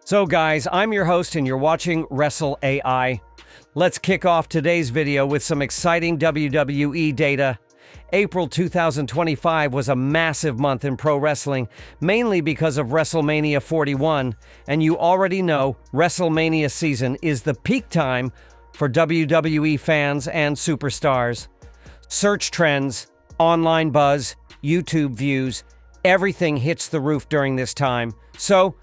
So guys, I'm your host and you're watching Wrestle AI. Let's kick off today's video with some exciting WWE data. April 2025 was a massive month in pro wrestling, mainly because of WrestleMania 41, and you already know WrestleMania season is the peak time for WWE fans and superstars. Search trends, online buzz, YouTube views, everything hits the roof during this time. So,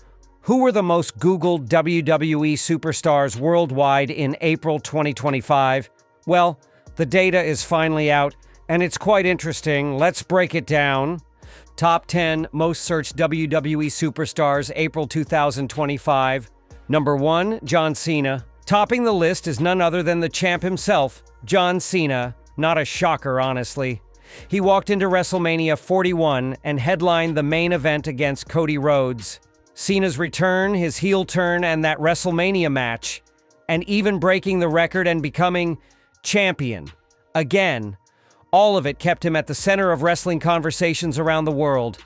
who were the most Googled WWE superstars worldwide in April 2025? Well, the data is finally out, and it's quite interesting. Let's break it down. Top 10 most searched WWE superstars, April 2025. Number 1, John Cena. Topping the list is none other than the champ himself, John Cena. Not a shocker, honestly. He walked into WrestleMania 41 and headlined the main event against Cody Rhodes. Cena's return, his heel turn, and that WrestleMania match, and even breaking the record and becoming champion. Again, all of it kept him at the center of wrestling conversations around the world.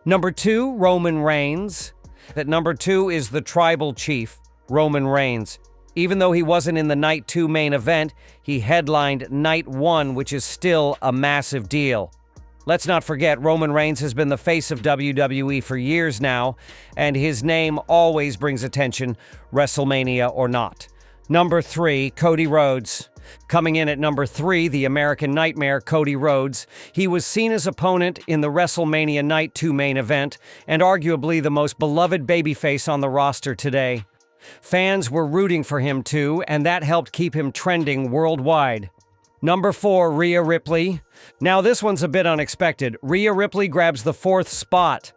Number 2, Roman Reigns. That number 2 is the tribal chief, Roman Reigns. Even though he wasn't in the Night 2 main event, he headlined Night 1, which is still a massive deal. Let's not forget, Roman Reigns has been the face of WWE for years now, and his name always brings attention, WrestleMania or not. Number 3, Cody Rhodes. Coming in at number 3, the American Nightmare, Cody Rhodes. He was Cena's opponent in the WrestleMania Night 2 main event, and arguably the most beloved babyface on the roster today. Fans were rooting for him too, and that helped keep him trending worldwide. Number 4, Rhea Ripley. Now this one's a bit unexpected. Rhea Ripley grabs the 4th spot.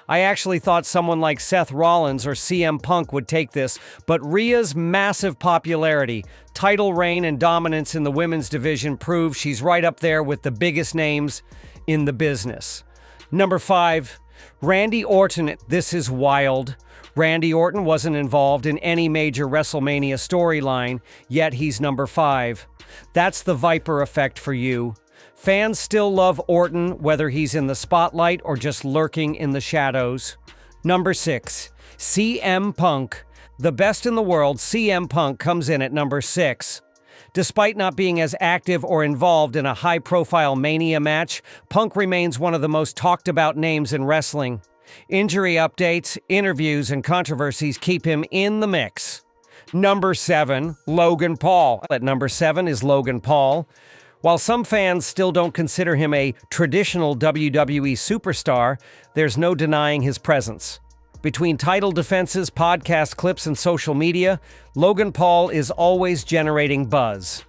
I actually thought someone like Seth Rollins or CM Punk would take this, but Rhea's massive popularity, title reign, and dominance in the women's division prove she's right up there with the biggest names in the business. Number 5, Randy Orton. This is wild. Randy Orton wasn't involved in any major WrestleMania storyline, yet he's number 5. That's the Viper effect for you. Fans still love Orton, whether he's in the spotlight or just lurking in the shadows. Number 6, CM Punk. The best in the world, CM Punk comes in at number 6. Despite not being as active or involved in a high-profile Mania match, Punk remains one of the most talked-about names in wrestling. Injury updates, interviews, and controversies keep him in the mix. Number 7, Logan Paul. At number 7 is Logan Paul. While some fans still don't consider him a traditional WWE superstar, there's no denying his presence. Between title defenses, podcast clips, and social media, Logan Paul is always generating buzz.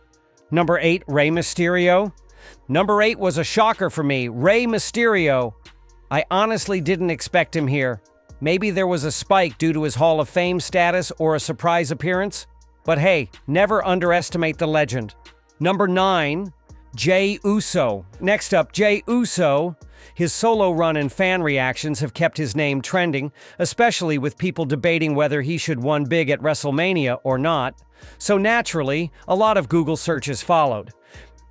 Number 8, Rey Mysterio. Number 8 was a shocker for me. Rey Mysterio. I honestly didn't expect him here. Maybe there was a spike due to his Hall of Fame status or a surprise appearance. But hey, never underestimate the legend. Number 9, Jey Uso. Next up, Jey Uso. His solo run and fan reactions have kept his name trending, especially with people debating whether he should win big at WrestleMania or not. So naturally, a lot of Google searches followed.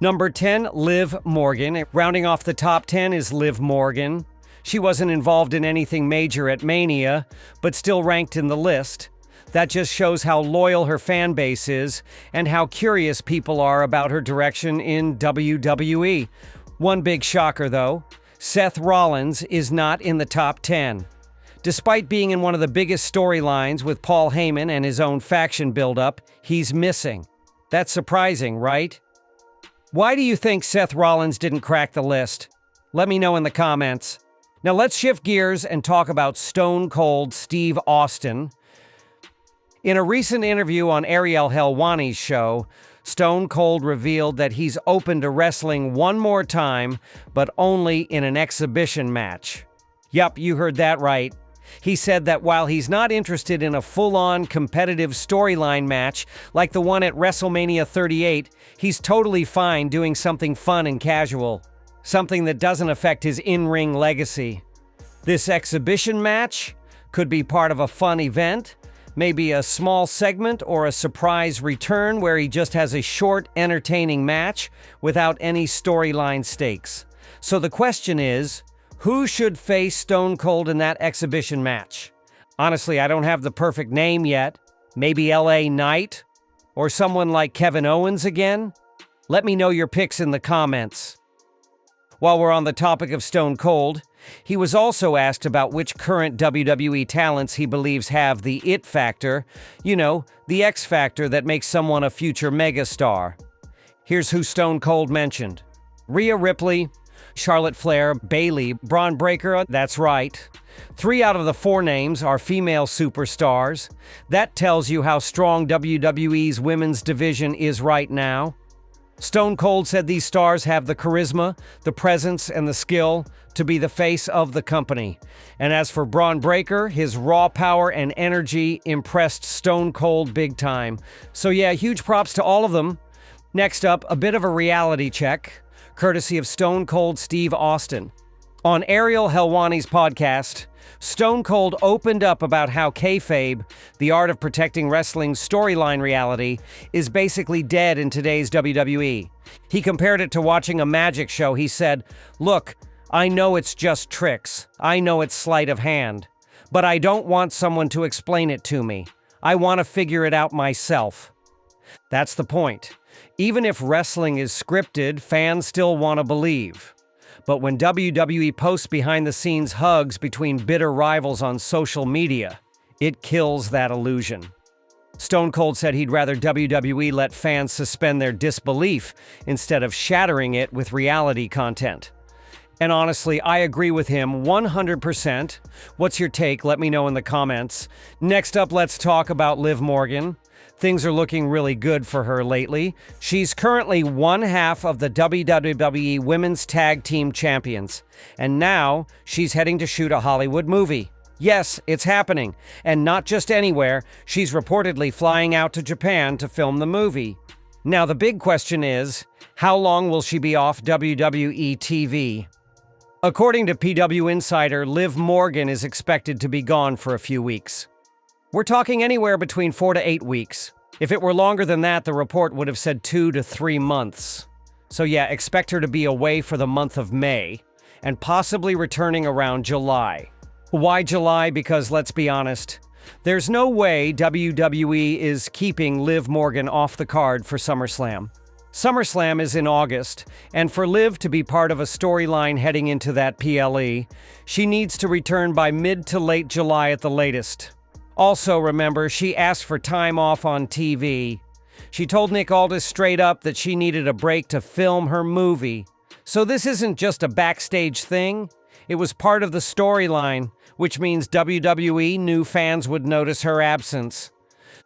Number 10, Liv Morgan. Rounding off the top 10 is Liv Morgan. She wasn't involved in anything major at Mania, but still ranked in the list. That just shows how loyal her fan base is and how curious people are about her direction in WWE. One big shocker, though. Seth Rollins is not in the top 10. Despite being in one of the biggest storylines with Paul Heyman and his own faction buildup, he's missing. That's surprising, right? Why do you think Seth Rollins didn't crack the list? Let me know in the comments. Now let's shift gears and talk about Stone Cold Steve Austin. In a recent interview on Ariel Helwani's show, Stone Cold revealed that he's open to wrestling one more time, but only in an exhibition match. Yup, you heard that right. He said that while he's not interested in a full-on competitive storyline match like the one at WrestleMania 38, he's totally fine doing something fun and casual. Something that doesn't affect his in-ring legacy. This exhibition match could be part of a fun event, maybe a small segment or a surprise return where he just has a short, entertaining match without any storyline stakes. So the question is, who should face Stone Cold in that exhibition match? Honestly, I don't have the perfect name yet. Maybe LA Knight? Or someone like Kevin Owens again? Let me know your picks in the comments. While we're on the topic of Stone Cold, he was also asked about which current WWE talents he believes have the it factor, the X factor that makes someone a future megastar. Here's who Stone Cold mentioned: Rhea Ripley, Charlotte Flair, Bayley, Braun Breaker, that's right. 3 out of the 4 names are female superstars. That tells you how strong WWE's women's division is right now. Stone Cold said these stars have the charisma, the presence, and the skill to be the face of the company. And as for Braun Breaker, his raw power and energy impressed Stone Cold big time. So yeah, huge props to all of them. Next up, a bit of a reality check, courtesy of Stone Cold Steve Austin. On Ariel Helwani's podcast, Stone Cold opened up about how kayfabe, the art of protecting wrestling's storyline reality, is basically dead in today's WWE. He compared it to watching a magic show. He said, "Look, I know it's just tricks. I know it's sleight of hand. But I don't want someone to explain it to me. I want to figure it out myself." That's the point. Even if wrestling is scripted, fans still want to believe. But when WWE posts behind-the-scenes hugs between bitter rivals on social media, it kills that illusion. Stone Cold said he'd rather WWE let fans suspend their disbelief instead of shattering it with reality content. And honestly, I agree with him 100%. What's your take? Let me know in the comments. Next up, let's talk about Liv Morgan. Things are looking really good for her lately. She's currently one half of the WWE Women's Tag Team Champions. And now she's heading to shoot a Hollywood movie. Yes, it's happening. And not just anywhere. She's reportedly flying out to Japan to film the movie. Now the big question is, how long will she be off WWE TV? According to PW Insider, Liv Morgan is expected to be gone for a few weeks. We're talking anywhere between 4 to 8 weeks. If it were longer than that, the report would have said 2 to 3 months. So yeah, expect her to be away for the month of May, and possibly returning around July. Why July? Because let's be honest, there's no way WWE is keeping Liv Morgan off the card for SummerSlam. SummerSlam is in August, and for Liv to be part of a storyline heading into that PLE, she needs to return by mid to late July at the latest. Also, remember, she asked for time off on TV. She told Nick Aldis straight up that she needed a break to film her movie. So this isn't just a backstage thing. It was part of the storyline, which means WWE knew fans would notice her absence.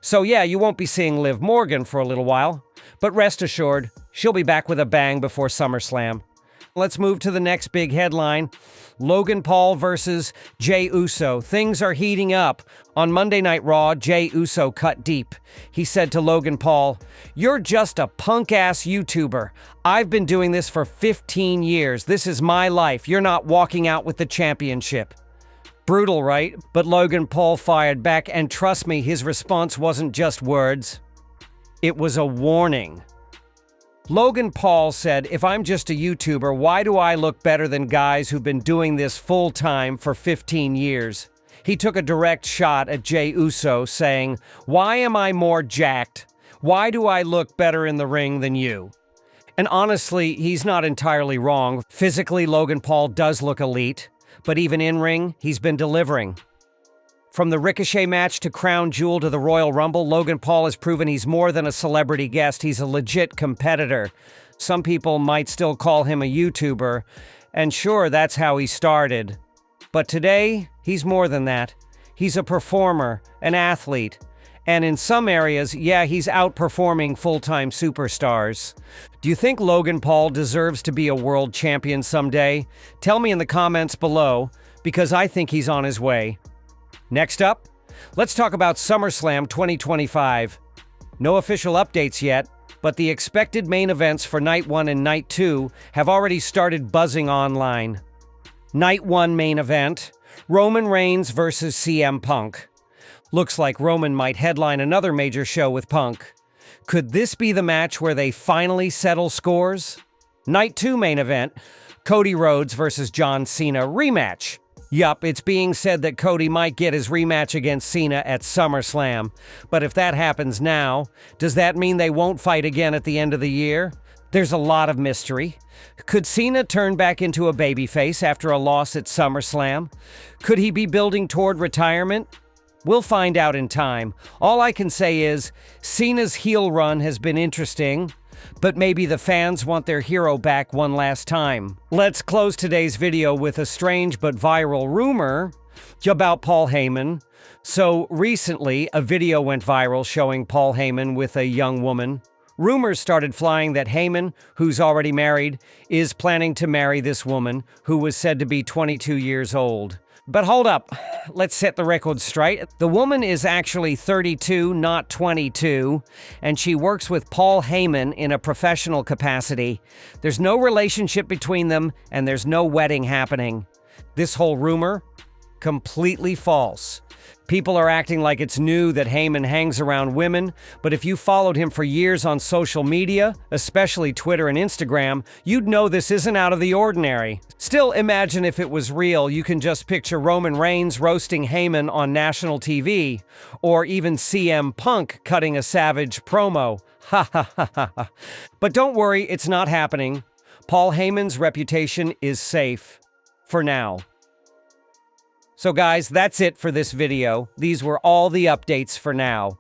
So yeah, you won't be seeing Liv Morgan for a little while, but rest assured, she'll be back with a bang before SummerSlam. Let's move to the next big headline. Logan Paul versus Jey Uso. Things are heating up. On Monday Night Raw, Jey Uso cut deep. He said to Logan Paul, "You're just a punk-ass YouTuber. I've been doing this for 15 years. This is my life. You're not walking out with the championship." Brutal, right? But Logan Paul fired back, and trust me, his response wasn't just words. It was a warning. Logan Paul said, "If I'm just a YouTuber, why do I look better than guys who've been doing this full-time for 15 years? He took a direct shot at Jey Uso, saying, "Why am I more jacked? Why do I look better in the ring than you?" And honestly, he's not entirely wrong. Physically, Logan Paul does look elite, but even in-ring, he's been delivering. From the Ricochet match to Crown Jewel to the Royal Rumble, Logan Paul has proven he's more than a celebrity guest. He's a legit competitor. Some people might still call him a YouTuber, and sure, that's how he started. But today, he's more than that. He's a performer, an athlete, and in some areas, yeah, he's outperforming full-time superstars. Do you think Logan Paul deserves to be a world champion someday? Tell me in the comments below, because I think he's on his way. Next up, let's talk about SummerSlam 2025. No official updates yet, but the expected main events for Night 1 and Night 2 have already started buzzing online. Night 1 main event, Roman Reigns versus CM Punk. Looks like Roman might headline another major show with Punk. Could this be the match where they finally settle scores? Night 2 main event, Cody Rhodes versus John Cena rematch. Yup, it's being said that Cody might get his rematch against Cena at SummerSlam. But if that happens now, does that mean they won't fight again at the end of the year? There's a lot of mystery. Could Cena turn back into a babyface after a loss at SummerSlam? Could he be building toward retirement? We'll find out in time. All I can say is, Cena's heel run has been interesting, but maybe the fans want their hero back one last time. Let's close today's video with a strange but viral rumor about Paul Heyman. So recently, a video went viral showing Paul Heyman with a young woman. Rumors started flying that Heyman, who's already married, is planning to marry this woman, who was said to be 22 years old. But hold up, let's set the record straight. The woman is actually 32, not 22, and she works with Paul Heyman in a professional capacity. There's no relationship between them, and there's no wedding happening. This whole rumor, completely false. People are acting like it's new that Heyman hangs around women, but if you followed him for years on social media, especially Twitter and Instagram, you'd know this isn't out of the ordinary. Still, imagine if it was real. You can just picture Roman Reigns roasting Heyman on national TV, or even CM Punk cutting a savage promo. Ha ha ha ha ha. But don't worry, it's not happening. Paul Heyman's reputation is safe. For now. So guys, that's it for this video. These were all the updates for now.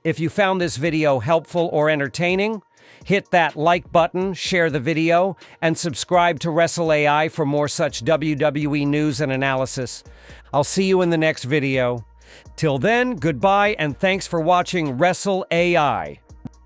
If you found this video helpful or entertaining, hit that like button, share the video, and subscribe to WrestleAI for more such WWE news and analysis. I'll see you in the next video. Till then, goodbye and thanks for watching WrestleAI.